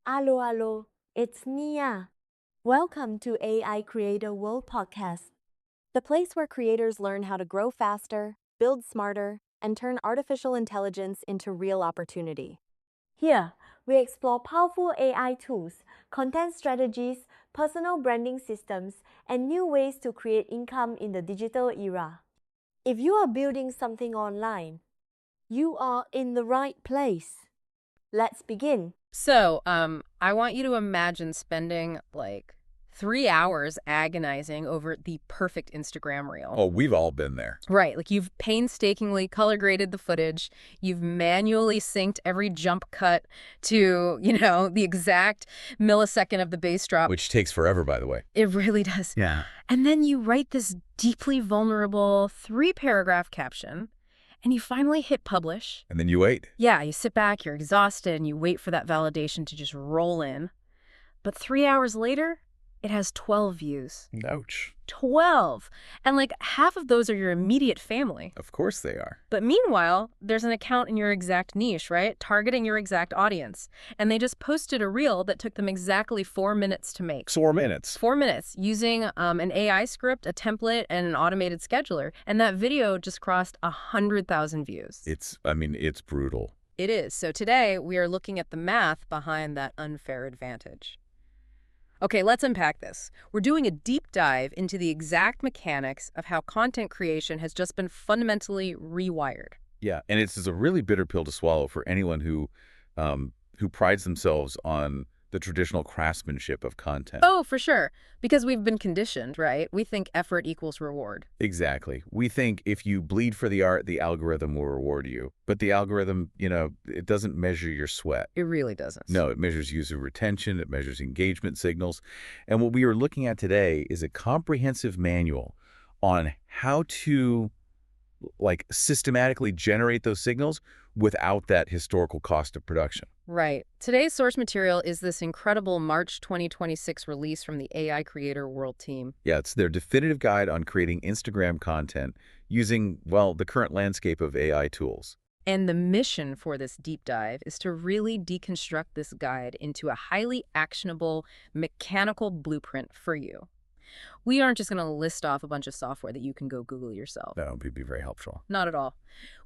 Allo, allo, it's Nia. Welcome to AI Creator World Podcast, the place where creators learn how to grow faster, build smarter, and turn artificial intelligence into real opportunity. Here, we explore powerful AI tools, content strategies, personal branding systems, and new ways to create income in the digital era. If you are building something online, you are in the right place. Let's begin. I want you to imagine spending like 3 hours agonizing over the perfect Instagram reel. Oh, we've all been there. Right, like you've painstakingly color graded the footage, you've manually synced every jump cut to, the exact millisecond of the bass drop. Which takes forever, by the way. It really does. Yeah. And then you write this deeply vulnerable 3-paragraph caption, and you finally hit publish. And then you wait. Yeah, you sit back, you're exhausted, and you wait for that validation to just roll in. But 3 hours later, it has 12 views. Ouch. 12! And like half of those are your immediate family. Of course they are. But meanwhile, there's an account in your exact niche, right? Targeting your exact audience. And they just posted a reel that took them exactly 4 minutes to make. 4 minutes. 4 minutes using an AI script, a template, and an automated scheduler. And that video just crossed 100,000 views. It's brutal. It is. So today, we are looking at the math behind that unfair advantage. Okay, let's unpack this. We're doing a deep dive into the exact mechanics of how content creation has just been fundamentally rewired. Yeah, and it's a really bitter pill to swallow for anyone who prides themselves on the traditional craftsmanship of content. Oh, for sure. Because we've been conditioned, right? We think effort equals reward. Exactly. We think if you bleed for the art, the algorithm will reward you. But the algorithm, it doesn't measure your sweat. It really doesn't. No, it measures user retention, it measures engagement signals. And what we are looking at today is a comprehensive manual on how to systematically generate those signals without that historical cost of production. Right. Today's source material is this incredible March 2026 release from the AI Creator World team. Yeah, it's their definitive guide on creating Instagram content using, well, the current landscape of AI tools. And the mission for this deep dive is to really deconstruct this guide into a highly actionable, mechanical blueprint for you. We aren't just going to list off a bunch of software that you can go Google yourself. That would be very helpful. Not at all.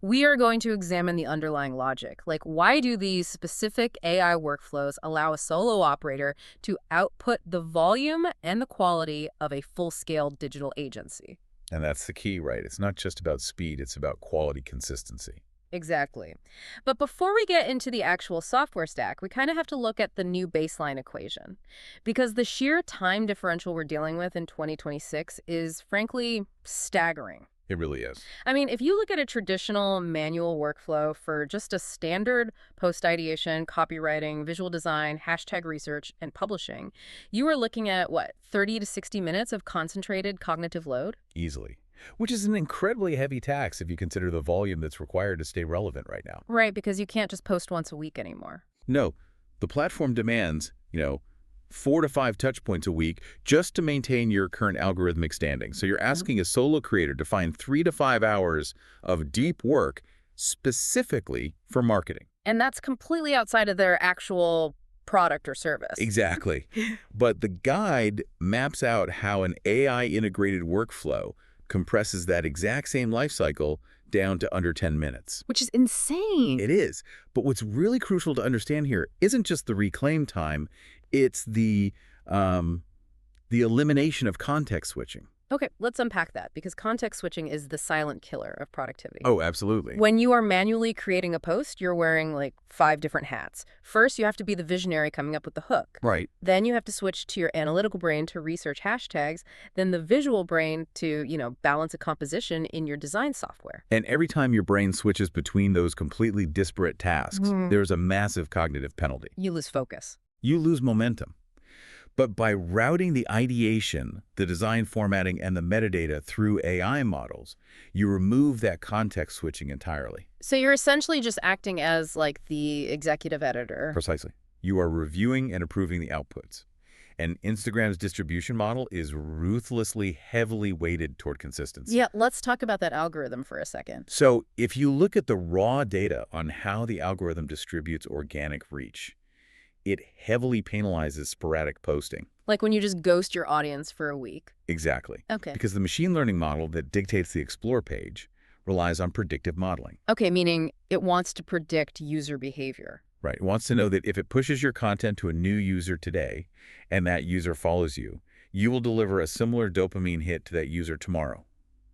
We are going to examine the underlying logic. Like, why do these specific AI workflows allow a solo operator to output the volume and the quality of a full-scale digital agency? And that's the key, right? It's not just about speed, it's about quality consistency. Exactly. But before we get into the actual software stack, we kind of have to look at the new baseline equation. Because the sheer time differential we're dealing with in 2026 is, frankly, staggering. It really is. I mean, if you look at a traditional manual workflow for just a standard post-ideation, copywriting, visual design, hashtag research, and publishing, you are looking at, 30 to 60 minutes of concentrated cognitive load? Easily. Which is an incredibly heavy tax if you consider the volume that's required to stay relevant right now. Right, because you can't just post once a week anymore. No, the platform demands, 4 to 5 touch points a week just to maintain your current algorithmic standing. So you're asking a solo creator to find 3 to 5 hours of deep work specifically for marketing. And that's completely outside of their actual product or service. Exactly. But the guide maps out how an AI-integrated workflow compresses that exact same life cycle down to under 10 minutes. Which is insane. It is. But what's really crucial to understand here isn't just the reclaim time, it's the elimination of context switching. Okay, let's unpack that, because context switching is the silent killer of productivity. Oh, absolutely. When you are manually creating a post, you're wearing 5 different hats. First, you have to be the visionary coming up with the hook. Right. Then you have to switch to your analytical brain to research hashtags, then the visual brain to, balance a composition in your design software. And every time your brain switches between those completely disparate tasks, there's a massive cognitive penalty. You lose focus. You lose momentum. But by routing the ideation, the design formatting, and the metadata through AI models, you remove that context switching entirely. So you're essentially just acting as the executive editor. Precisely. You are reviewing and approving the outputs. And Instagram's distribution model is ruthlessly, heavily weighted toward consistency. Yeah, let's talk about that algorithm for a second. So if you look at the raw data on how the algorithm distributes organic reach, it heavily penalizes sporadic posting. Like when you just ghost your audience for a week. Exactly. Okay. Because the machine learning model that dictates the Explore page relies on predictive modeling. Okay, meaning it wants to predict user behavior. Right. It wants to know that if it pushes your content to a new user today and that user follows you, you will deliver a similar dopamine hit to that user tomorrow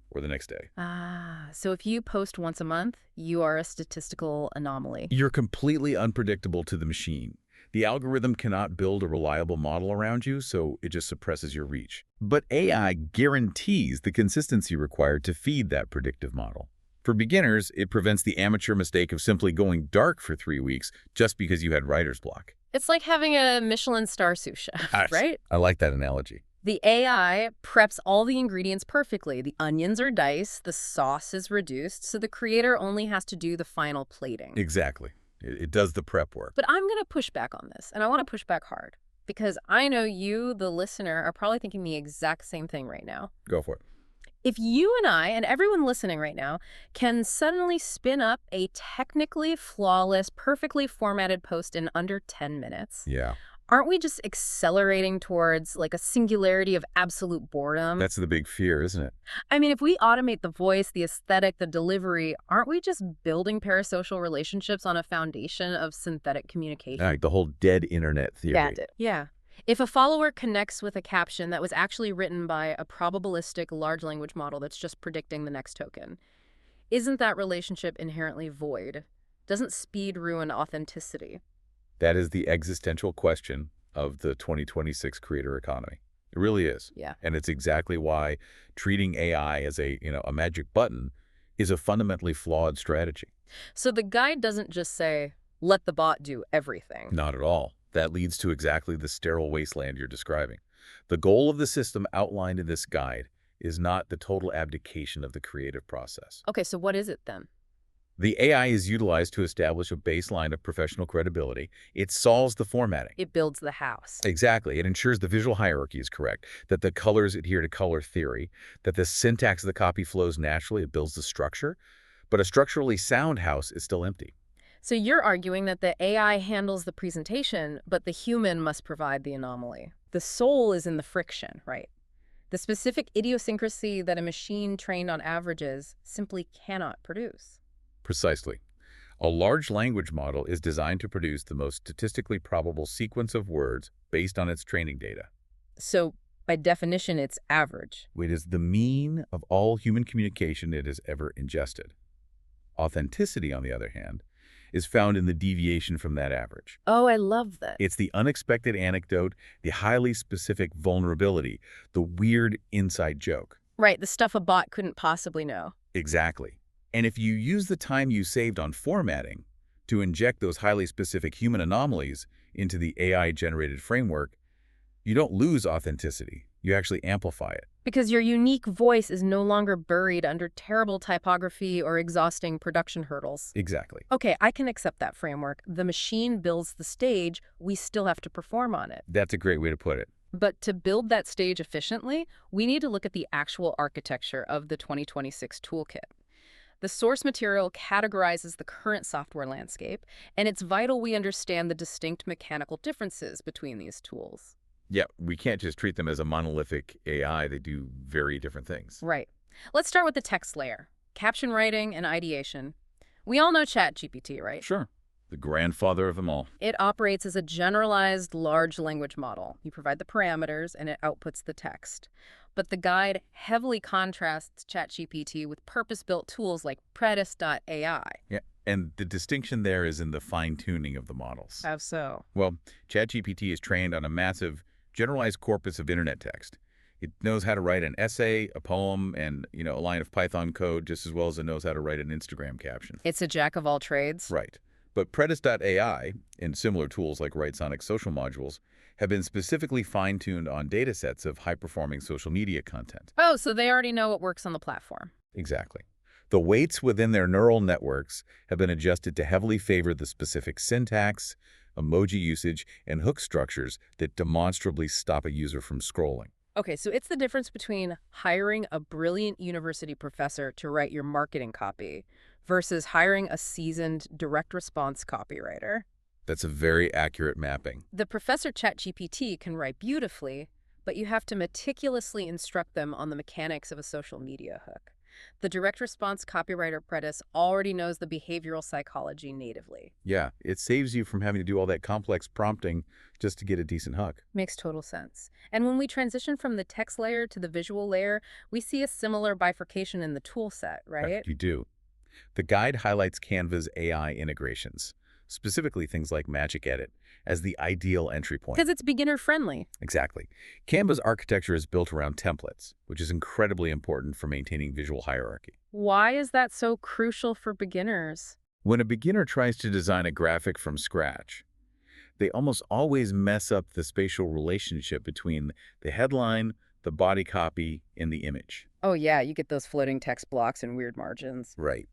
or the next day. Ah, so if you post once a month, you are a statistical anomaly. You're completely unpredictable to the machine. The algorithm cannot build a reliable model around you, so it just suppresses your reach. But AI guarantees the consistency required to feed that predictive model. For beginners, it prevents the amateur mistake of simply going dark for 3 weeks just because you had writer's block. It's like having a Michelin star sous chef, right? I like that analogy. The AI preps all the ingredients perfectly. The onions are diced, the sauce is reduced, so the creator only has to do the final plating. Exactly. It does the prep work. But I'm going to push back on this, and I want to push back hard, because I know you, the listener, are probably thinking the exact same thing right now. Go for it. If you and I, and everyone listening right now, can suddenly spin up a technically flawless, perfectly formatted post in under 10 minutes, Yeah. aren't we just accelerating towards like a singularity of absolute boredom? That's the big fear, isn't it? I mean, if we automate the voice, the aesthetic, the delivery, aren't we just building parasocial relationships on a foundation of synthetic communication? Like the whole dead internet theory. Yeah. If a follower connects with a caption that was actually written by a probabilistic large language model that's just predicting the next token, isn't that relationship inherently void? Doesn't speed ruin authenticity? That is the existential question of the 2026 creator economy. It really is. Yeah. And it's exactly why treating AI as a magic button is a fundamentally flawed strategy. So the guide doesn't just say, let the bot do everything. Not at all. That leads to exactly the sterile wasteland you're describing. The goal of the system outlined in this guide is not the total abdication of the creative process. Okay, so what is it then? The AI is utilized to establish a baseline of professional credibility. It solves the formatting. It builds the house. Exactly. It ensures the visual hierarchy is correct, that the colors adhere to color theory, that the syntax of the copy flows naturally. It builds the structure. But a structurally sound house is still empty. So you're arguing that the AI handles the presentation, but the human must provide the anomaly. The soul is in the friction, right? The specific idiosyncrasy that a machine trained on averages simply cannot produce. Precisely. A large language model is designed to produce the most statistically probable sequence of words based on its training data. So, by definition, it's average. It is the mean of all human communication it has ever ingested. Authenticity, on the other hand, is found in the deviation from that average. Oh, I love that. It's the unexpected anecdote, the highly specific vulnerability, the weird inside joke. Right, the stuff a bot couldn't possibly know. Exactly. And if you use the time you saved on formatting to inject those highly specific human anomalies into the AI-generated framework, you don't lose authenticity. You actually amplify it. Because your unique voice is no longer buried under terrible typography or exhausting production hurdles. Exactly. Okay, I can accept that framework. The machine builds the stage, we still have to perform on it. That's a great way to put it. But to build that stage efficiently, we need to look at the actual architecture of the 2026 toolkit. The source material categorizes the current software landscape, and it's vital we understand the distinct mechanical differences between these tools. Yeah, we can't just treat them as a monolithic AI. They do very different things. Right. Let's start with the text layer, caption writing and ideation. We all know ChatGPT, right? Sure. The grandfather of them all. It operates as a generalized large language model. You provide the parameters, and it outputs the text. But the guide heavily contrasts ChatGPT with purpose-built tools like Predis.ai. Yeah, and the distinction there is in the fine-tuning of the models. How so? Well, ChatGPT is trained on a massive generalized corpus of internet text. It knows how to write an essay, a poem, and a line of Python code just as well as it knows how to write an Instagram caption. It's a jack of all trades? Right. But Predis.ai and similar tools like Writesonic social modules have been specifically fine-tuned on datasets of high-performing social media content. Oh, so they already know what works on the platform. Exactly. The weights within their neural networks have been adjusted to heavily favor the specific syntax, emoji usage, and hook structures that demonstrably stop a user from scrolling. Okay, so it's the difference between hiring a brilliant university professor to write your marketing copy versus hiring a seasoned direct response copywriter. That's a very accurate mapping. The Professor ChatGPT can write beautifully, but you have to meticulously instruct them on the mechanics of a social media hook. The direct response copywriter Predis already knows the behavioral psychology natively. Yeah, it saves you from having to do all that complex prompting just to get a decent hook. Makes total sense. And when we transition from the text layer to the visual layer, we see a similar bifurcation in the tool set, right? You do. The guide highlights Canva's AI integrations, specifically things like Magic Edit, as the ideal entry point. Because it's beginner friendly. Exactly. Canva's architecture is built around templates, which is incredibly important for maintaining visual hierarchy. Why is that so crucial for beginners? When a beginner tries to design a graphic from scratch, they almost always mess up the spatial relationship between the headline, the body copy, and the image. Oh yeah, you get those floating text blocks and weird margins. Right.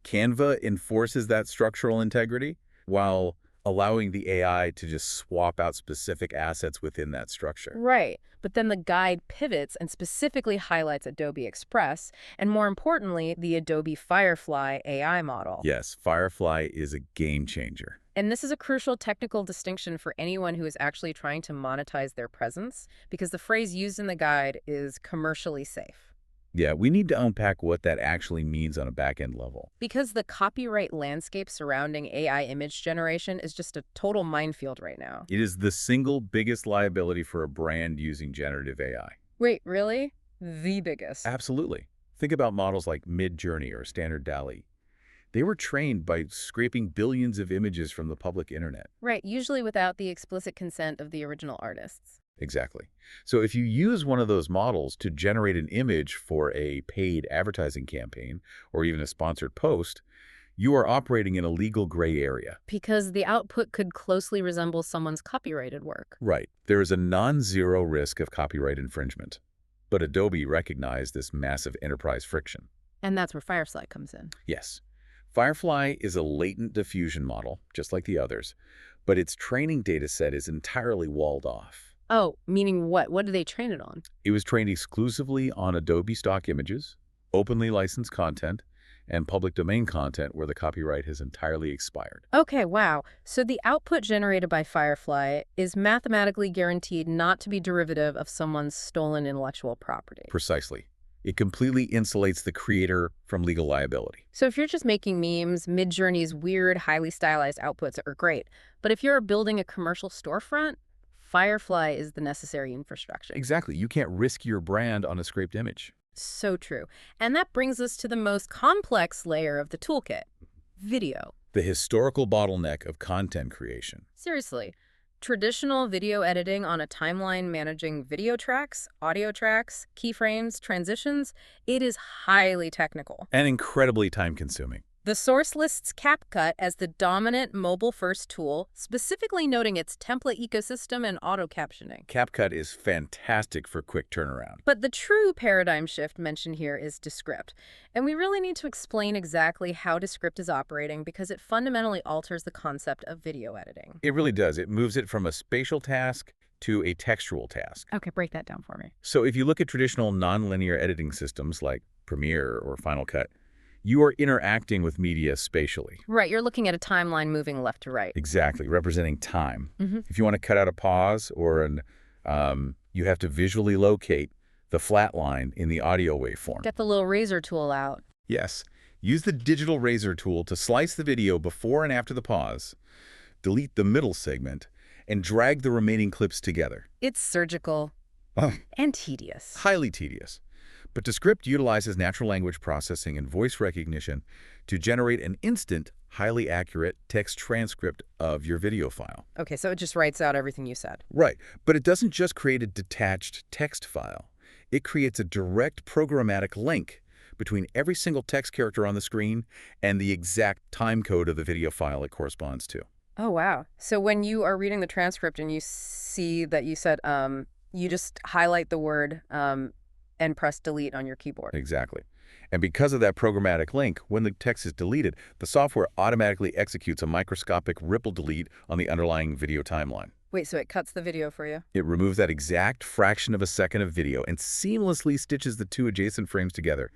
Canva enforces that structural integrity while allowing the AI to just swap out specific assets within that structure. Right, but then the guide pivots and specifically highlights Adobe Express, and more importantly, the Adobe Firefly AI model. Yes, Firefly is a game changer. And this is a crucial technical distinction for anyone who is actually trying to monetize their presence, because the phrase used in the guide is commercially safe. Yeah, we need to unpack what that actually means on a back-end level. Because the copyright landscape surrounding AI image generation is just a total minefield right now. It is the single biggest liability for a brand using generative AI. Wait, really? The biggest? Absolutely. Think about models like Midjourney or Standard DALL-E. They were trained by scraping billions of images from the public internet. Right, usually without the explicit consent of the original artists. Exactly. So if you use one of those models to generate an image for a paid advertising campaign or even a sponsored post, you are operating in a legal gray area. Because the output could closely resemble someone's copyrighted work. Right. There is a non-zero risk of copyright infringement. But Adobe recognized this massive enterprise friction. And that's where Firefly comes in. Yes. Firefly is a latent diffusion model, just like the others, but its training data set is entirely walled off. Oh, meaning what? What do they train it on? It was trained exclusively on Adobe stock images, openly licensed content, and public domain content where the copyright has entirely expired. Okay, wow. So the output generated by Firefly is mathematically guaranteed not to be derivative of someone's stolen intellectual property. Precisely. It completely insulates the creator from legal liability. So if you're just making memes, Midjourney's weird, highly stylized outputs are great. But if you're building a commercial storefront, Firefly is the necessary infrastructure. Exactly. You can't risk your brand on a scraped image. So true. And that brings us to the most complex layer of the toolkit, video. The historical bottleneck of content creation. Seriously, traditional video editing on a timeline managing video tracks, audio tracks, keyframes, transitions, it is highly technical. And incredibly time-consuming. The source lists CapCut as the dominant mobile-first tool, specifically noting its template ecosystem and auto-captioning. CapCut is fantastic for quick turnaround. But the true paradigm shift mentioned here is Descript. And we really need to explain exactly how Descript is operating because it fundamentally alters the concept of video editing. It really does. It moves it from a spatial task to a textual task. Okay, break that down for me. So if you look at traditional nonlinear editing systems like Premiere or Final Cut, you are interacting with media spatially. Right, you're looking at a timeline moving left to right. Exactly, representing time. Mm-hmm. If you want to cut out a pause or you have to visually locate the flat line in the audio waveform. Get the little razor tool out. Yes. Use the digital razor tool to slice the video before and after the pause, delete the middle segment, and drag the remaining clips together. It's surgical and tedious. Highly tedious. But Descript utilizes natural language processing and voice recognition to generate an instant, highly accurate text transcript of your video file. Okay, so it just writes out everything you said. Right, but it doesn't just create a detached text file. It creates a direct programmatic link between every single text character on the screen and the exact time code of the video file it corresponds to. Oh, wow. So when you are reading the transcript and you see that you said, you just highlight the word and press delete on your keyboard. Exactly. And because of that programmatic link, when the text is deleted, the software automatically executes a microscopic ripple delete on the underlying video timeline. Wait, so it cuts the video for you? It removes that exact fraction of a second of video and seamlessly stitches the two adjacent frames together.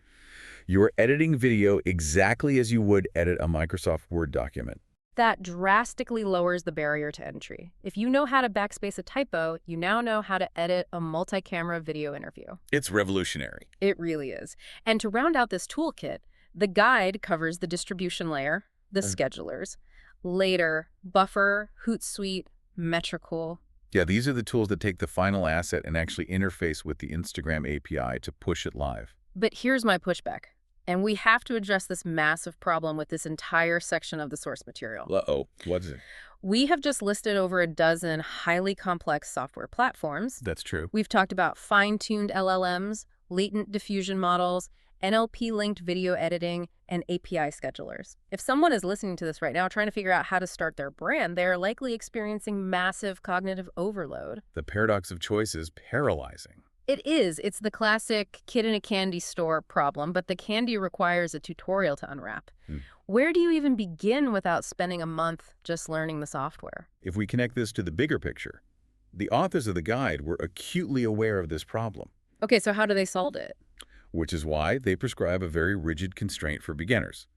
You are editing video exactly as you would edit a Microsoft Word document. That drastically lowers the barrier to entry. If you know how to backspace a typo, you now know how to edit a multi-camera video interview. It's revolutionary. It really is. And to round out this toolkit, the guide covers the distribution layer, the schedulers, later, Buffer, Hootsuite, Metricool. Yeah, these are the tools that take the final asset and actually interface with the Instagram API to push it live. But here's my pushback. And we have to address this massive problem with this entire section of the source material. Uh-oh, what is it? We have just listed over a dozen highly complex software platforms. That's true. We've talked about fine-tuned LLMs, latent diffusion models, NLP-linked video editing, and API schedulers. If someone is listening to this right now trying to figure out how to start their brand, they're likely experiencing massive cognitive overload. The paradox of choice is paralyzing. It is. It's the classic kid in a candy store problem, but the candy requires a tutorial to unwrap. Where do you even begin without spending a month just learning the software? If we connect this to the bigger picture, the authors of the guide were acutely aware of this problem, Okay, so how do they solve it? which is why they prescribe a very rigid constraint for beginners.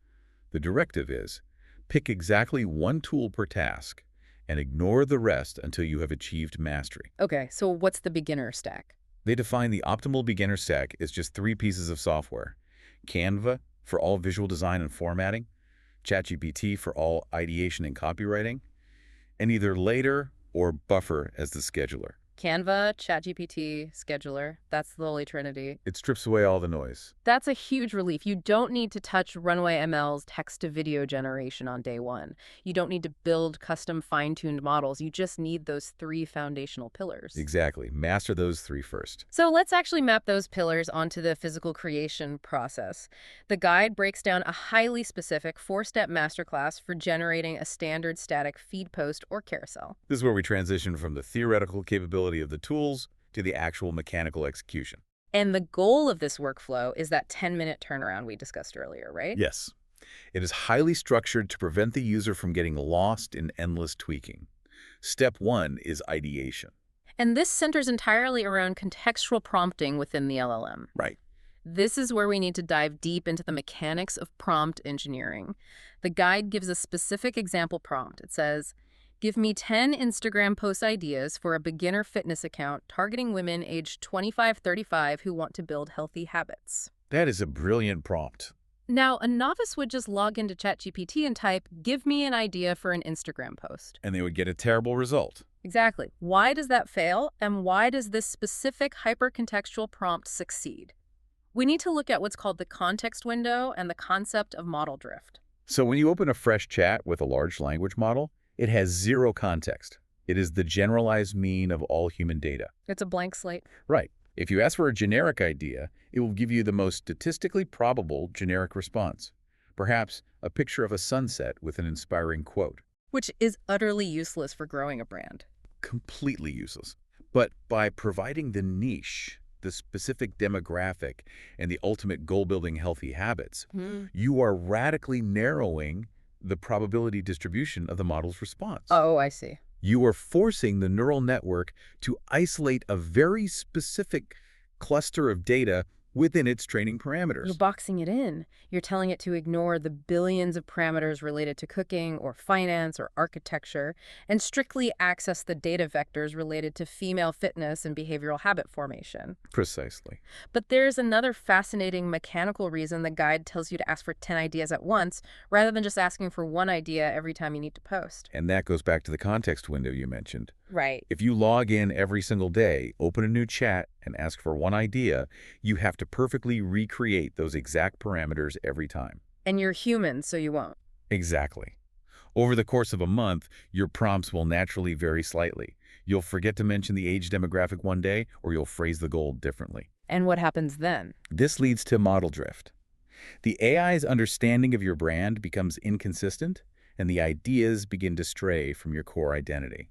The directive is, pick exactly one tool per task and ignore the rest until you have achieved mastery. Okay, so what's the beginner stack? They define the optimal beginner stack as just 3 pieces of software: Canva for all visual design and formatting, ChatGPT for all ideation and copywriting, and either Later or Buffer as the scheduler. Canva, ChatGPT, Scheduler. That's the Holy Trinity. It strips away all the noise. That's a huge relief. You don't need to touch Runway ML's text-to-video generation on day one. You don't need to build custom fine-tuned models. You just need those 3 foundational pillars. Exactly. Master those 3 first. So let's actually map those pillars onto the physical creation process. The guide breaks down a highly specific 4-step masterclass for generating a standard static feed post or carousel. This is where we transition from the theoretical capability of the tools to the actual mechanical execution. And the goal of this workflow is that 10-minute turnaround we discussed earlier, right? Yes. It is highly structured to prevent the user from getting lost in endless tweaking. Step 1 is ideation. And this centers entirely around contextual prompting within the LLM. Right. This is where we need to dive deep into the mechanics of prompt engineering. The guide gives a specific example prompt. It says, give me 10 Instagram post ideas for a beginner fitness account targeting women aged 25-35 who want to build healthy habits. That is a brilliant prompt. Now, a novice would just log into ChatGPT and type, give me an idea for an Instagram post. And they would get a terrible result. Exactly. Why does that fail? And why does this specific hyper-contextual prompt succeed? We need to look at what's called the context window and the concept of model drift. So when you open a fresh chat with a large language model, it has 0 context. It is the generalized mean of all human data. It's a blank slate. Right. If you ask for a generic idea, it will give you the most statistically probable generic response. Perhaps a picture of a sunset with an inspiring quote. Which is utterly useless for growing a brand. Completely useless. But by providing the niche, the specific demographic, and the ultimate goal-building healthy habits, you are radically narrowing the probability distribution of the model's response. Oh, I see. You are forcing the neural network to isolate a very specific cluster of data within its training parameters. You're boxing it in. You're telling it to ignore the billions of parameters related to cooking or finance or architecture and strictly access the data vectors related to female fitness and behavioral habit formation. Precisely. But there's another fascinating mechanical reason the guide tells you to ask for 10 ideas at once rather than just asking for one idea every time you need to post. And that goes back to the context window you mentioned. Right. If you log in every single day, open a new chat, and ask for one idea, you have to perfectly recreate those exact parameters every time. And you're human, so you won't. Exactly. Over the course of a month, your prompts will naturally vary slightly. You'll forget to mention the age demographic one day, or you'll phrase the goal differently. And what happens then? This leads to model drift. The AI's understanding of your brand becomes inconsistent, and the ideas begin to stray from your core identity.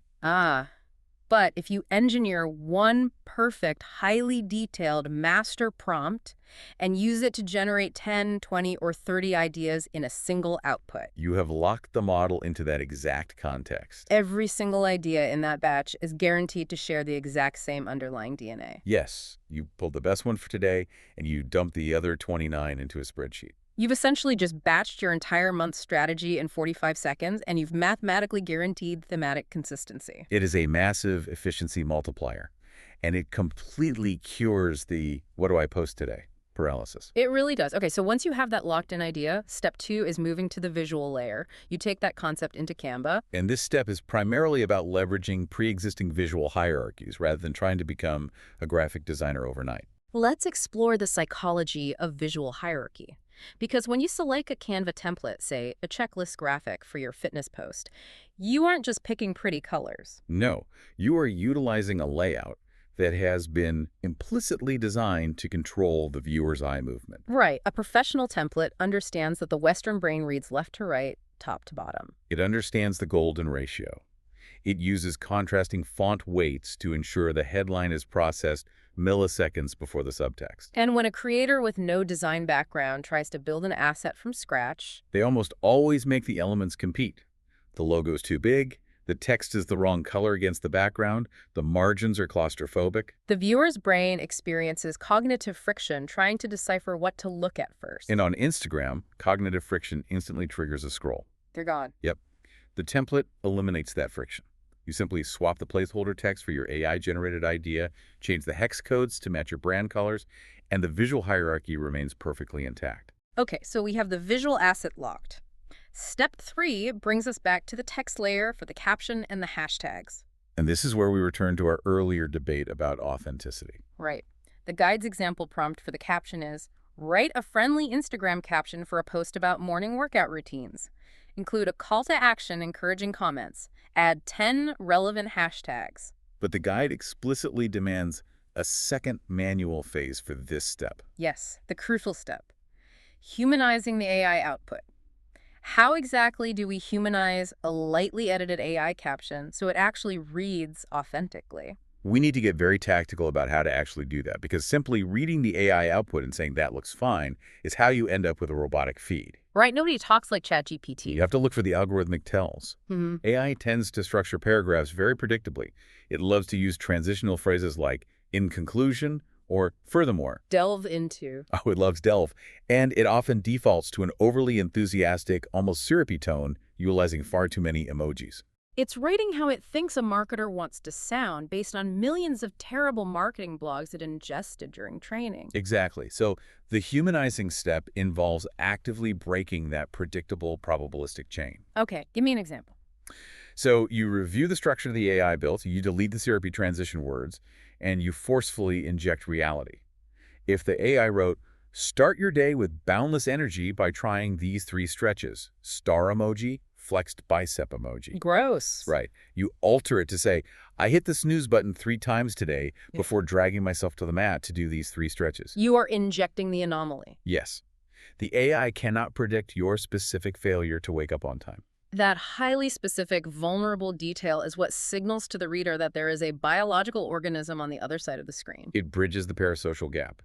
But if you engineer one perfect, highly detailed master prompt and use it to generate 10, 20, or 30 ideas in a single output, You have locked the model into that exact context. every single idea in that batch is guaranteed to share the exact same underlying DNA. Yes, you pulled the best one for today, and you dumped the other 29 into a spreadsheet. You've essentially just batched your entire month's strategy in 45 seconds, and you've mathematically guaranteed thematic consistency. It is a massive efficiency multiplier, and it completely cures the "what do I post today?" paralysis. It really does. Okay, so once you have that locked-in idea, step 2 is moving to the visual layer. You take that concept into Canva. And this step is primarily about leveraging pre-existing visual hierarchies rather than trying to become a graphic designer overnight. Let's explore the psychology of visual hierarchy. Because when you select a Canva template, say a checklist graphic for your fitness post, you aren't just picking pretty colors. No, you are utilizing a layout that has been implicitly designed to control the viewer's eye movement. Right. A professional template understands that the Western brain reads left to right, top to bottom. It understands the golden ratio. It uses contrasting font weights to ensure the headline is processed milliseconds before the subtext. And when a creator with no design background tries to build an asset from scratch, They almost always make the elements compete. The logo's too big, the text is the wrong color against the background, the margins are claustrophobic. the viewer's brain experiences cognitive friction trying to decipher what to look at first. And on Instagram, cognitive friction instantly triggers a scroll. They're gone. Yep. The template eliminates that friction. You simply swap the placeholder text for your AI-generated idea, change the hex codes to match your brand colors, and the visual hierarchy remains perfectly intact. Okay, so we have the visual asset locked. Step 3 brings us back to the text layer for the caption and the hashtags. And this is where we return to our earlier debate about authenticity. Right. The guide's example prompt for the caption is, write a friendly Instagram caption for a post about morning workout routines. Include a call to action encouraging comments. Add 10 relevant hashtags. But the guide explicitly demands a second manual phase for this step. Yes, the crucial step. Humanizing the AI output. How exactly do we humanize a lightly edited AI caption so it actually reads authentically? We need to get very tactical about how to actually do that, because simply reading the AI output and saying that looks fine is how you end up with a robotic feed. Right, nobody talks like You ChatGPT. have to look for the algorithmic tells. AI tends to structure paragraphs very predictably. It loves to use transitional phrases like "in conclusion" or "furthermore." Delve into. Oh, it loves delve. And it often defaults to an overly enthusiastic, almost syrupy tone, utilizing far too many emojis. It's writing how it thinks a marketer wants to sound based on millions of terrible marketing blogs it ingested during training. Exactly. So the humanizing step involves actively breaking that predictable probabilistic chain. Okay, give me an example. So you review the structure of the AI built, you delete the syrupy transition words, and you forcefully inject reality. If the AI wrote, "Start your day with boundless energy by trying these 3 stretches," star emoji, flexed bicep emoji. Gross. Right. You alter it to say, "I hit the snooze button 3 times today before dragging myself to the mat to do these 3 stretches." You are injecting the anomaly. Yes. The AI cannot predict your specific failure to wake up on time. That highly specific, vulnerable detail is what signals to the reader that there is a biological organism on the other side of the screen. It bridges the parasocial gap.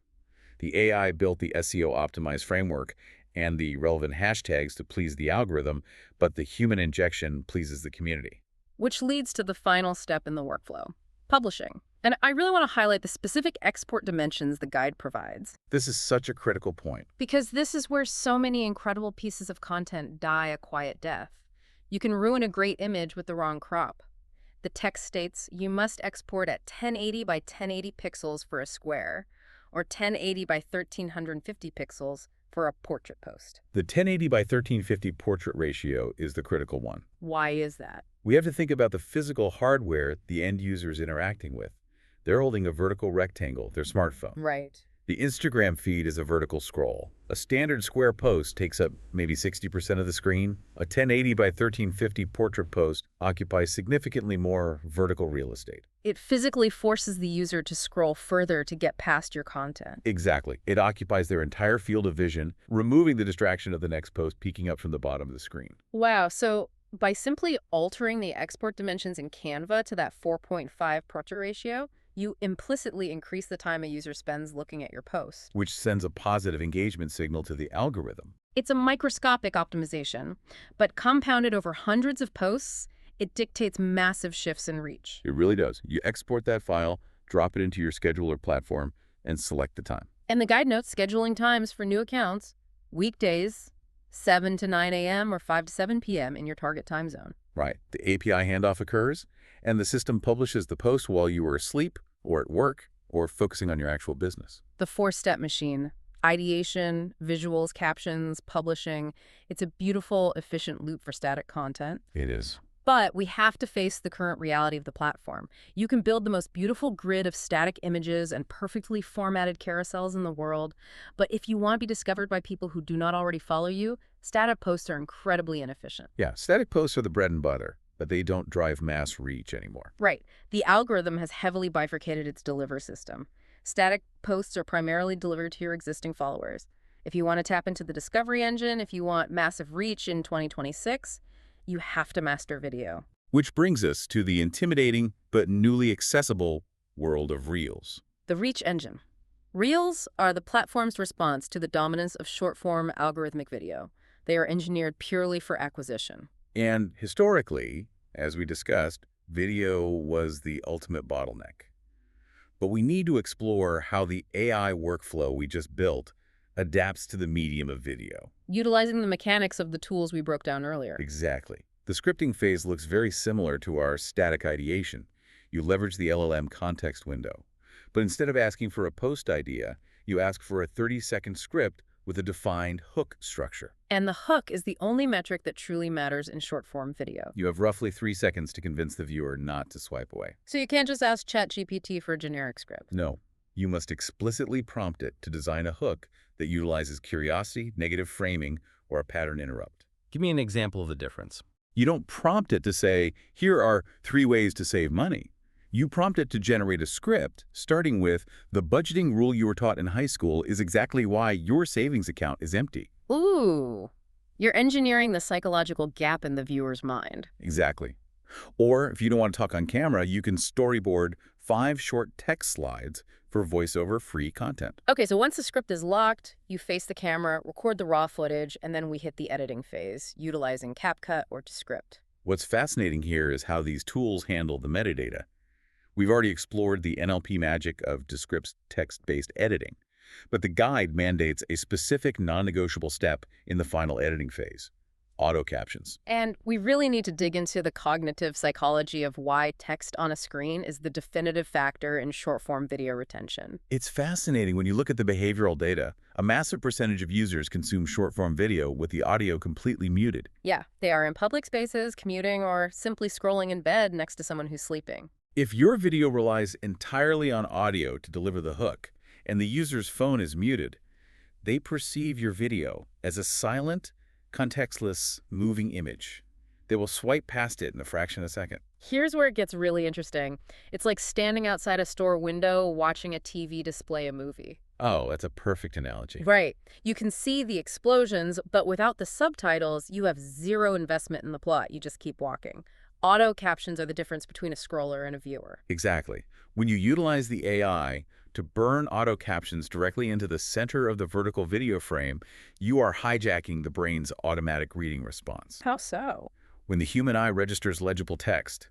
The AI built the SEO-optimized framework and the relevant hashtags to please the algorithm, but the human injection pleases the community. Which leads to the final step in the workflow, publishing. And I really want to highlight the specific export dimensions the guide provides, This is such a critical point. because this is where so many incredible pieces of content die a quiet death. You can ruin a great image with the wrong crop. The text states you must export at 1080 by 1080 pixels for a square, or 1080 by 1350 pixels for a portrait post. The 1080 by 1350 portrait ratio is the critical one. Why is that? We have to think about the physical hardware the end user is interacting with. They're holding a vertical rectangle, their smartphone. Right. The Instagram feed is a vertical scroll. A standard square post takes up maybe 60% of the screen. A 1080 by 1350 portrait post occupies significantly more vertical real estate. It physically forces the user to scroll further to get past your content. Exactly. It occupies their entire field of vision, removing the distraction of the next post peeking up from the bottom of the screen. Wow, so by simply altering the export dimensions in Canva to that 4.5 portrait ratio, you implicitly increase the time a user spends looking at your post. Which sends a positive engagement signal to the algorithm. It's a microscopic optimization, but compounded over hundreds of posts, it dictates massive shifts in reach. It really does. You export that file, drop it into your scheduler platform, and select the time. And the guide notes scheduling times for new accounts Weekdays, 7 to 9 a.m. or 5 to 7 p.m. in your target time zone. Right. The API handoff occurs, and the system publishes the post while you are asleep or at work or focusing on your actual business. The four-step machine: ideation, visuals, captions, publishing. It's a beautiful, efficient loop for static content. It is. But we have to face the current reality of the platform. You can build the most beautiful grid of static images and perfectly formatted carousels in the world, but if you want to be discovered by people who do not already follow you, static posts are incredibly inefficient. Yeah, static posts are the bread and butter, but they don't drive mass reach anymore. Right. The algorithm has heavily bifurcated its deliver system. Static posts are primarily delivered to your existing followers. If you want to tap into the discovery engine, if you want massive reach in 2026, you have to master video. Which brings us to the intimidating but newly accessible world of Reels. The reach engine. Reels are the platform's response to the dominance of short-form algorithmic video. They are engineered purely for acquisition. And historically, as we discussed, video was the ultimate bottleneck. But we need to explore how the AI workflow we just built adapts to the medium of video. Utilizing the mechanics of the tools we broke down earlier. Exactly. The scripting phase looks very similar to our static ideation. You leverage the LLM context window. But instead of asking for a post idea, you ask for a 30-second script with a defined hook structure. And the hook is the only metric that truly matters in short-form video. You have roughly 3 seconds to convince the viewer not to swipe away. So you can't just ask ChatGPT for a generic script. No. You must explicitly prompt it to design a hook that utilizes curiosity, negative framing, or a pattern interrupt. Give me an example of the difference. You don't prompt it to say, here are 3 ways to save money. You prompt it to generate a script, starting with, the budgeting rule you were taught in high school is exactly why your savings account is empty. Ooh, you're engineering the psychological gap in the viewer's mind. Exactly. Or if you don't want to talk on camera, you can storyboard 5 short text slides for voiceover-free content. Okay, so once the script is locked, you face the camera, record the raw footage, and then we hit the editing phase, utilizing CapCut or Descript. What's fascinating here is how these tools handle the metadata. We've already explored the NLP magic of Descript's text-based editing, but the guide mandates a specific non-negotiable step in the final editing phase: auto captions. And we really need to dig into the cognitive psychology of why text on a screen is the definitive factor in short-form video retention. It's fascinating when you look at the behavioral data. A massive percentage of users consume short-form video with the audio completely muted. Yeah, they are in public spaces, commuting, or simply scrolling in bed next to someone who's sleeping. If your video relies entirely on audio to deliver the hook, and the user's phone is muted, they perceive your video as a silent, contextless, moving image. They will swipe past it in a fraction of a second. Here's where it gets really interesting. It's like standing outside a store window watching a TV display a movie. Oh, that's a perfect analogy. Right. You can see the explosions, but without the subtitles, you have zero investment in the plot. You just keep walking. Auto captions are the difference between a scroller and a viewer. Exactly. When you utilize the AI to burn auto captions directly into the center of the vertical video frame, you are hijacking the brain's automatic reading response. How so? When the human eye registers legible text,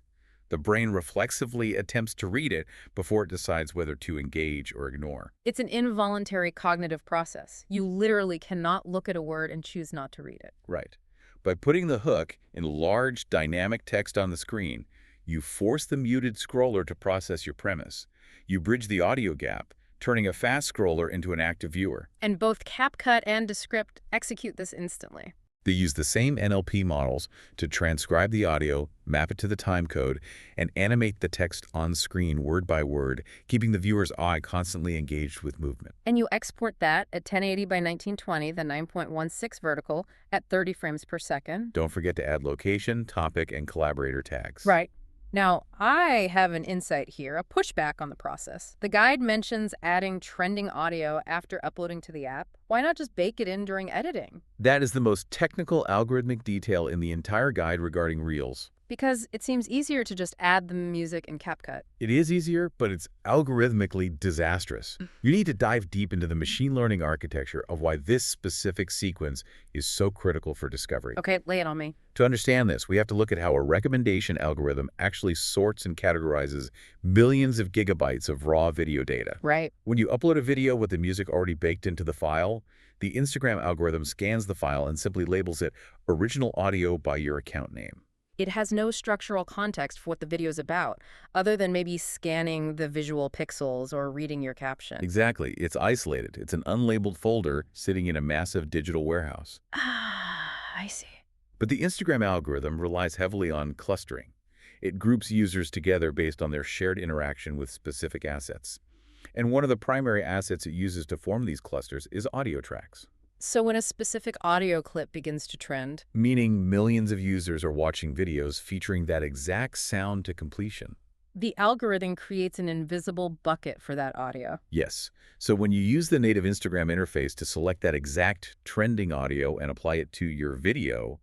the brain reflexively attempts to read it before it decides whether to engage or ignore. It's an involuntary cognitive process. You literally cannot look at a word and choose not to read it. Right. By putting the hook in large dynamic text on the screen, you force the muted scroller to process your premise. You bridge the audio gap, turning a fast scroller into an active viewer. And both CapCut and Descript execute this instantly. They use the same NLP models to transcribe the audio, map it to the timecode, and animate the text on screen word by word, keeping the viewer's eye constantly engaged with movement. And you export that at 1080 by 1920, the 9.16 vertical, at 30 frames per second. Don't forget to add location, topic, and collaborator tags. Right. Now, I have an insight here, a pushback on the process. The guide mentions adding trending audio after uploading to the app. Why not just bake it in during editing? That is the most technical algorithmic detail in the entire guide regarding Reels. Because it seems easier to just add the music in CapCut. It is easier, but it's algorithmically disastrous. You need to dive deep into the machine learning architecture of why this specific sequence is so critical for discovery. Okay, lay it on me. To understand this, we have to look at how a recommendation algorithm actually sorts and categorizes millions of gigabytes of raw video data. Right. When you upload a video with the music already baked into the file, the Instagram algorithm scans the file and simply labels it original audio by your account name. It has no structural context for what the video's about, other than maybe scanning the visual pixels or reading your caption. Exactly. It's isolated. It's an unlabeled folder sitting in a massive digital warehouse. Ah, I see. But the Instagram algorithm relies heavily on clustering. It groups users together based on their shared interaction with specific assets. And one of the primary assets it uses to form these clusters is audio tracks. So when a specific audio clip begins to trend, Meaning millions of users are watching videos featuring that exact sound to completion. the algorithm creates an invisible bucket for that audio. Yes. So when you use the native Instagram interface to select that exact trending audio and apply it to your video,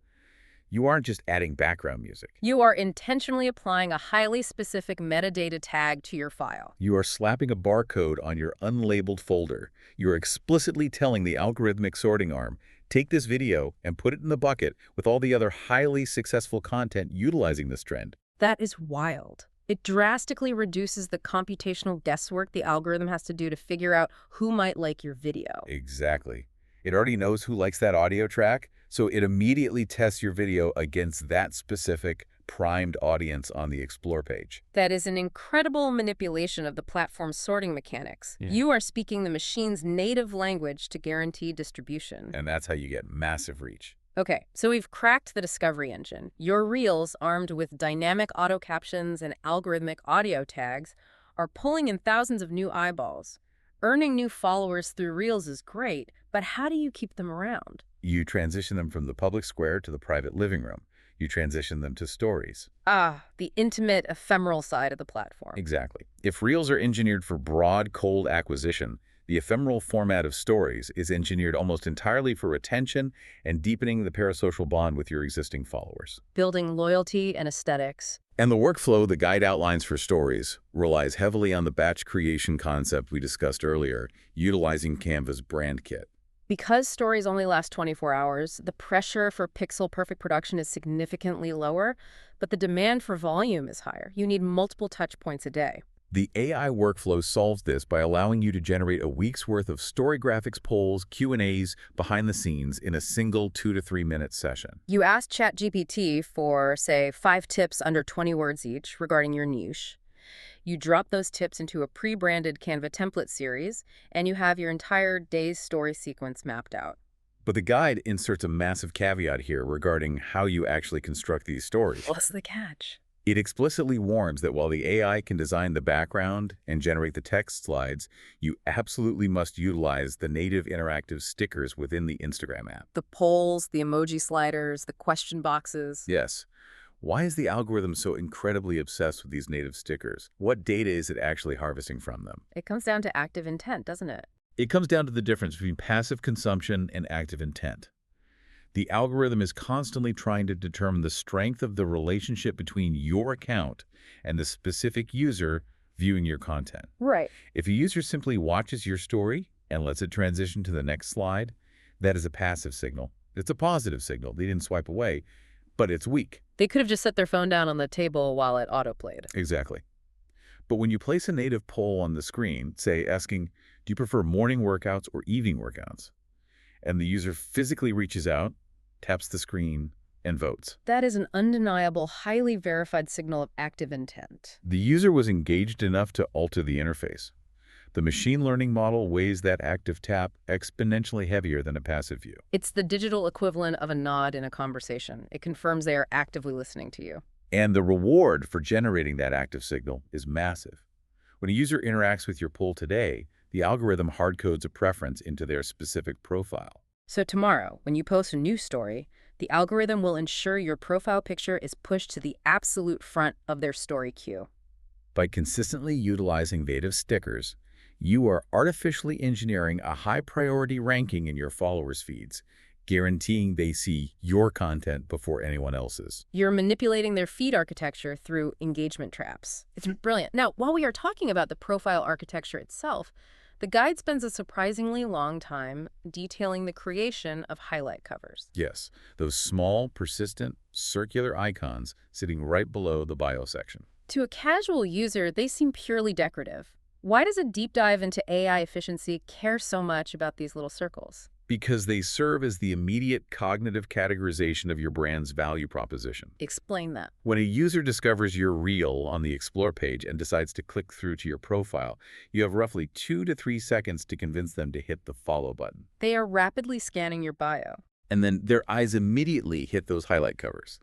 you aren't just adding background music. You are intentionally applying a highly specific metadata tag to your file. You are slapping a barcode on your unlabeled folder. You're explicitly telling the algorithmic sorting arm, take this video and put it in the bucket with all the other highly successful content utilizing this trend. That is wild. It drastically reduces the computational guesswork the algorithm has to do to figure out who might like your video. Exactly. It already knows who likes that audio track, so it immediately tests your video against that specific primed audience on the Explore page. That is an incredible manipulation of the platform's sorting mechanics. Yeah. You are speaking the machine's native language to guarantee distribution. And that's how you get massive reach. Okay, so we've cracked the discovery engine. Your Reels, armed with dynamic auto captions and algorithmic audio tags, are pulling in thousands of new eyeballs. Earning new followers through Reels is great, but how do you keep them around? You transition them from the public square to the private living room. You transition them to stories. Ah, the intimate, ephemeral side of the platform. Exactly. If Reels are engineered for broad, cold acquisition, the ephemeral format of stories is engineered almost entirely for retention and deepening the parasocial bond with your existing followers. Building loyalty and aesthetics. And the workflow the guide outlines for stories relies heavily on the batch creation concept we discussed earlier, utilizing Canva's brand kit. Because stories only last 24 hours, the pressure for pixel-perfect production is significantly lower, but the demand for volume is higher. You need multiple touch points a day. The AI workflow solves this by allowing you to generate a week's worth of story graphics polls, Q&As, behind the scenes in a single 2 to 3 minute session. You ask ChatGPT for, say, 5 tips under 20 words each regarding your niche. You drop those tips into a pre-branded Canva template series, and you have your entire day's story sequence mapped out. But the guide inserts a massive caveat here regarding how you actually construct these stories. What's the catch? It explicitly warns that while the AI can design the background and generate the text slides, you absolutely must utilize the native interactive stickers within the Instagram app. The polls, the emoji sliders, the question boxes. Yes. Why is the algorithm so incredibly obsessed with these native stickers? What data is it actually harvesting from them? It comes down to active intent, doesn't it? It comes down to the difference between passive consumption and active intent. The algorithm is constantly trying to determine the strength of the relationship between your account and the specific user viewing your content. Right. If a user simply watches your story and lets it transition to the next slide, that is a passive signal. It's a positive signal. They didn't swipe away, but it's weak. They could have just set their phone down on the table while it autoplayed. Exactly. But when you place a native poll on the screen, say asking, do you prefer morning workouts or evening workouts? And the user physically reaches out, taps the screen, and votes. That is an undeniable, highly verified signal of active intent. The user was engaged enough to alter the interface. The machine learning model weighs that active tap exponentially heavier than a passive view. It's the digital equivalent of a nod in a conversation. It confirms they are actively listening to you. And the reward for generating that active signal is massive. When a user interacts with your poll today, the algorithm hardcodes a preference into their specific profile. So tomorrow, when you post a new story, the algorithm will ensure your profile picture is pushed to the absolute front of their story queue. By consistently utilizing native stickers, you are artificially engineering a high-priority ranking in your followers' feeds, guaranteeing they see your content before anyone else's. You're manipulating their feed architecture through engagement traps. It's brilliant. Now, while we are talking about the profile architecture itself, the guide spends a surprisingly long time detailing the creation of highlight covers. Yes, those small, persistent, circular icons sitting right below the bio section. To a casual user, they seem purely decorative. Why does a deep dive into AI efficiency care so much about these little circles? Because they serve as the immediate cognitive categorization of your brand's value proposition. Explain that. When a user discovers your reel on the Explore page and decides to click through to your profile, you have roughly 2 to 3 seconds to convince them to hit the follow button. They are rapidly scanning your bio. And then their eyes immediately hit those highlight covers.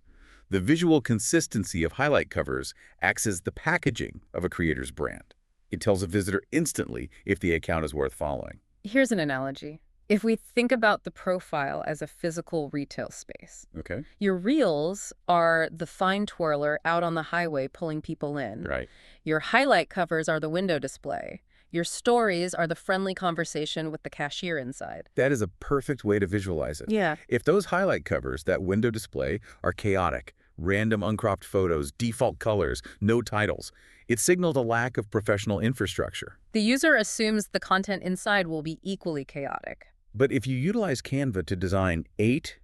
The visual consistency of highlight covers acts as the packaging of a creator's brand. It tells a visitor instantly if the account is worth following. Here's an analogy. If we think about the profile as a physical retail space, Okay. your reels are the fine twirler out on the highway pulling people in. Right. Your highlight covers are the window display. Your stories are the friendly conversation with the cashier inside. That is a perfect way to visualize it. Yeah. If those highlight covers, that window display, are chaotic, random uncropped photos, default colors, no titles, it signals a lack of professional infrastructure. The user assumes the content inside will be equally chaotic. But if you utilize Canva to design 8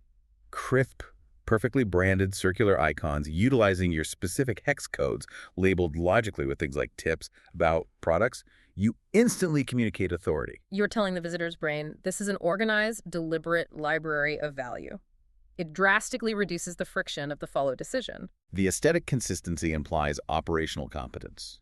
crisp, perfectly branded circular icons utilizing your specific hex codes labeled logically with things like tips about products, you instantly communicate authority. You're telling the visitor's brain, this is an organized, deliberate library of value. It drastically reduces the friction of the follow decision. The aesthetic consistency implies operational competence.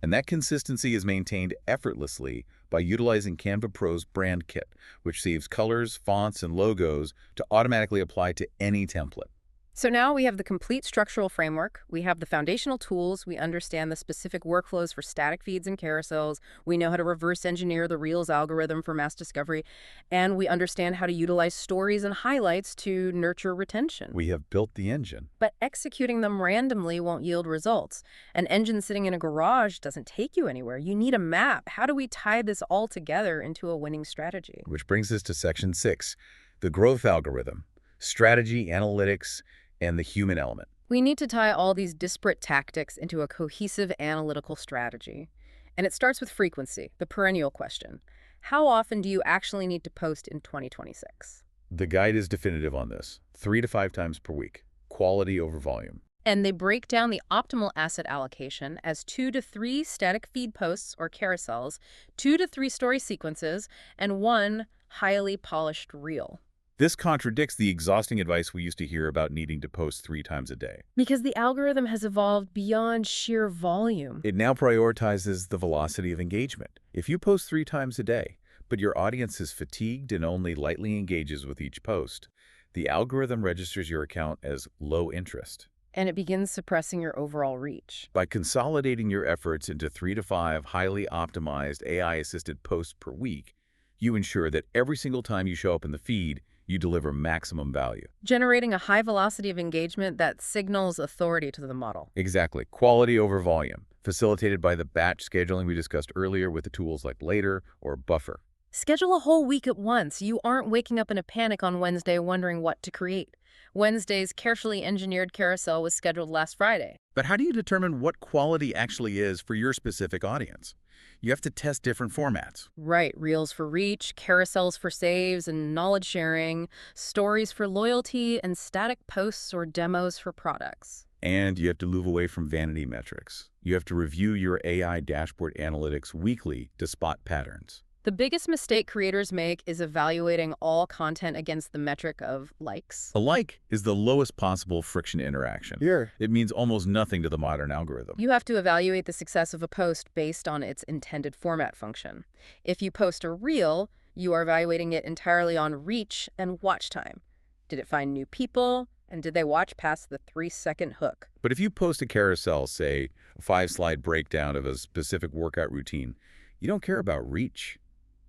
And that consistency is maintained effortlessly by utilizing Canva Pro's Brand Kit, which saves colors, fonts, and logos to automatically apply to any template. So now we have the complete structural framework, we have the foundational tools, we understand the specific workflows for static feeds and carousels, we know how to reverse engineer the Reels algorithm for mass discovery, and we understand how to utilize stories and highlights to nurture retention. We have built the engine. But executing them randomly won't yield results. An engine sitting in a garage doesn't take you anywhere. You need a map. How do we tie this all together into a winning strategy? Which brings us to section 6, the growth algorithm, strategy, analytics, and the human element. We need to tie all these disparate tactics into a cohesive analytical strategy. And it starts with frequency, the perennial question. How often do you actually need to post in 2026? The guide is definitive on this, 3 to 5 times per week, quality over volume. And they break down the optimal asset allocation as 2 to 3 static feed posts or carousels, 2 to 3 story sequences, and 1 highly polished reel. This contradicts the exhausting advice we used to hear about needing to post 3 times a day. Because the algorithm has evolved beyond sheer volume. It now prioritizes the velocity of engagement. If you post 3 times a day, but your audience is fatigued and only lightly engages with each post, the algorithm registers your account as low interest. And it begins suppressing your overall reach. By consolidating your efforts into 3 to 5 highly optimized AI-assisted posts per week, you ensure that every single time you show up in the feed, you deliver maximum value. Generating a high velocity of engagement that signals authority to the model. Exactly. Quality over volume, facilitated by the batch scheduling we discussed earlier with the tools like Later or Buffer. Schedule a whole week at once. You aren't waking up in a panic on Wednesday wondering what to create. Wednesday's carefully engineered carousel was scheduled last Friday. But how do you determine what quality actually is for your specific audience? You have to test different formats. Right, reels for reach, carousels for saves and knowledge sharing, stories for loyalty, and static posts or demos for products. And you have to move away from vanity metrics. You have to review your AI dashboard analytics weekly to spot patterns. The biggest mistake creators make is evaluating all content against the metric of likes. A like is the lowest possible friction interaction. Here. It means almost nothing to the modern algorithm. You have to evaluate the success of a post based on its intended format function. If you post a reel, you are evaluating it entirely on reach and watch time. Did it find new people? And did they watch past the 3-second hook? But if you post a carousel, say, a 5-slide breakdown of a specific workout routine, you don't care about reach.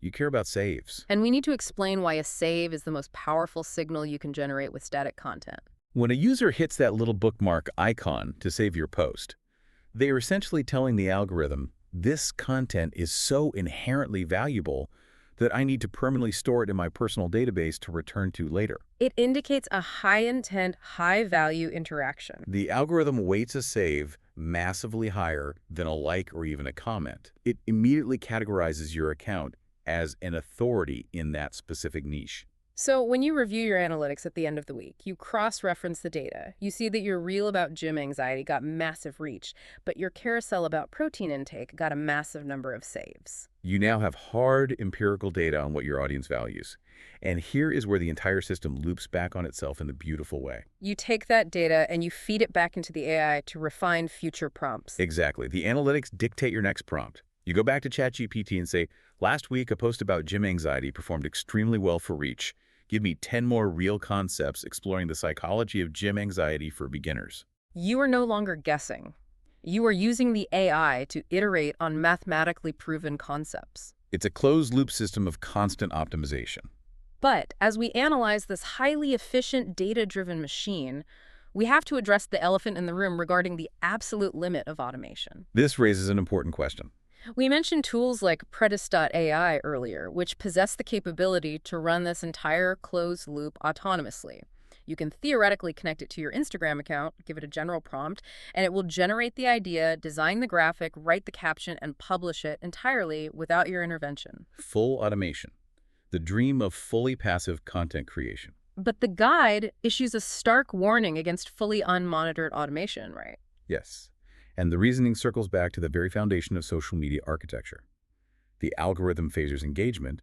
You care about saves. And we need to explain why a save is the most powerful signal you can generate with static content. When a user hits that little bookmark icon to save your post, they are essentially telling the algorithm, this content is so inherently valuable that I need to permanently store it in my personal database to return to later. It indicates a high-intent, high-value interaction. The algorithm weights a save massively higher than a like or even a comment. It immediately categorizes your account as an authority in that specific niche. So when you review your analytics at the end of the week, you cross-reference the data. You see that your reel about gym anxiety got massive reach, but your carousel about protein intake got a massive number of saves. You now have hard empirical data on what your audience values. And here is where the entire system loops back on itself in the beautiful way. You take that data and you feed it back into the AI to refine future prompts. Exactly. The analytics dictate your next prompt. You go back to ChatGPT and say, last week a post about gym anxiety performed extremely well for reach. Give me 10 more real concepts exploring the psychology of gym anxiety for beginners. You are no longer guessing. You are using the AI to iterate on mathematically proven concepts. It's a closed-loop system of constant optimization. But as we analyze this highly efficient, data-driven machine, we have to address the elephant in the room regarding the absolute limit of automation. This raises an important question. We mentioned tools like Predis.ai earlier, which possess the capability to run this entire closed loop autonomously. You can theoretically connect it to your Instagram account, give it a general prompt, and it will generate the idea, design the graphic, write the caption, and publish it entirely without your intervention. Full automation. The dream of fully passive content creation. But the guide issues a stark warning against fully unmonitored automation, right? Yes. And the reasoning circles back to the very foundation of social media architecture. The algorithm favors engagement,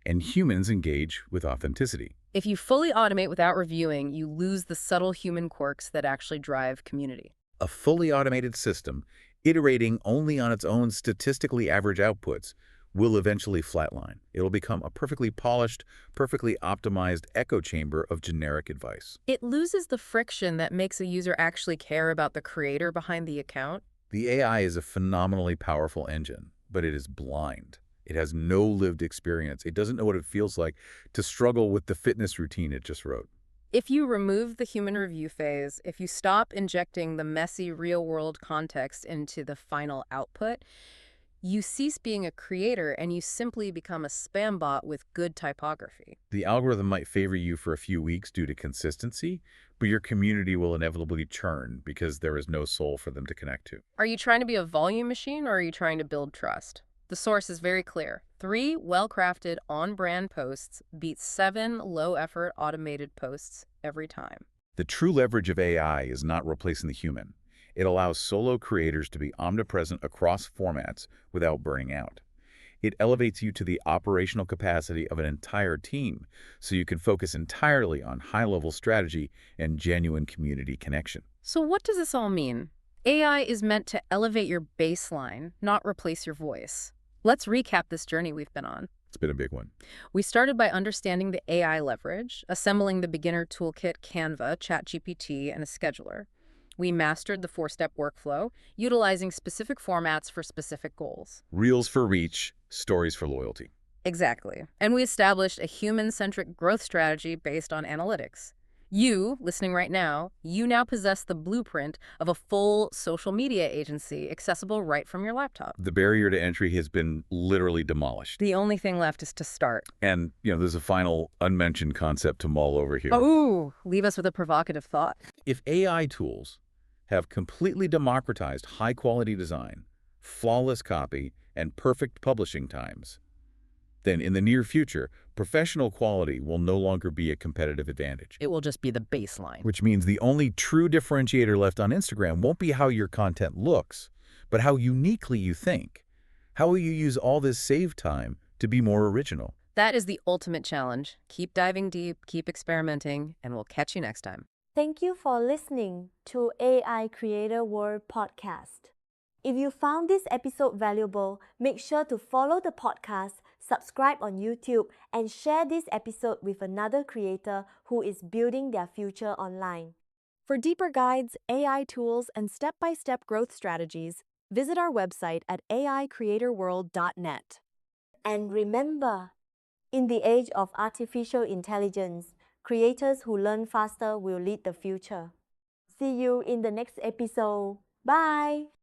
and humans engage with authenticity. If you fully automate without reviewing, you lose the subtle human quirks that actually drive community. A fully automated system, iterating only on its own statistically average outputs, will eventually flatline. It'll become a perfectly polished, perfectly optimized echo chamber of generic advice. It loses the friction that makes a user actually care about the creator behind the account. The AI is a phenomenally powerful engine, but it is blind. It has no lived experience. It doesn't know what it feels like to struggle with the fitness routine it just wrote. If you remove the human review phase, if you stop injecting the messy real-world context into the final output, you cease being a creator and you simply become a spam bot with good typography. The algorithm might favor you for a few weeks due to consistency, but your community will inevitably churn because there is no soul for them to connect to. Are you trying to be a volume machine or are you trying to build trust? The source is very clear. 3 well-crafted, on-brand posts beat 7 low-effort automated posts every time. The true leverage of AI is not replacing the human. It allows solo creators to be omnipresent across formats without burning out. It elevates you to the operational capacity of an entire team, so you can focus entirely on high-level strategy and genuine community connection. So what does this all mean? AI is meant to elevate your baseline, not replace your voice. Let's recap this journey we've been on. It's been a big one. We started by understanding the AI leverage, assembling the beginner toolkit Canva, ChatGPT, and a scheduler. We mastered the 4-step workflow, utilizing specific formats for specific goals. Reels for reach, stories for loyalty. Exactly. And we established a human-centric growth strategy based on analytics. You, listening right now, you now possess the blueprint of a full social media agency accessible right from your laptop. The barrier to entry has been literally demolished. The only thing left is to start. And, there's a final unmentioned concept to mull over here. Oh, leave us with a provocative thought. If AI tools have completely democratized high-quality design, flawless copy, and perfect publishing times, then in the near future, professional quality will no longer be a competitive advantage. It will just be the baseline. Which means the only true differentiator left on Instagram won't be how your content looks, but how uniquely you think. How will you use all this saved time to be more original? That is the ultimate challenge. Keep diving deep, keep experimenting, and we'll catch you next time. Thank you for listening to AI Creator World Podcast. If you found this episode valuable, make sure to follow the podcast, subscribe on YouTube, and share this episode with another creator who is building their future online. For deeper guides, AI tools, and step-by-step growth strategies, visit our website at aicreatorworld.net. And remember, in the age of artificial intelligence, creators who learn faster will lead the future. See you in the next episode. Bye!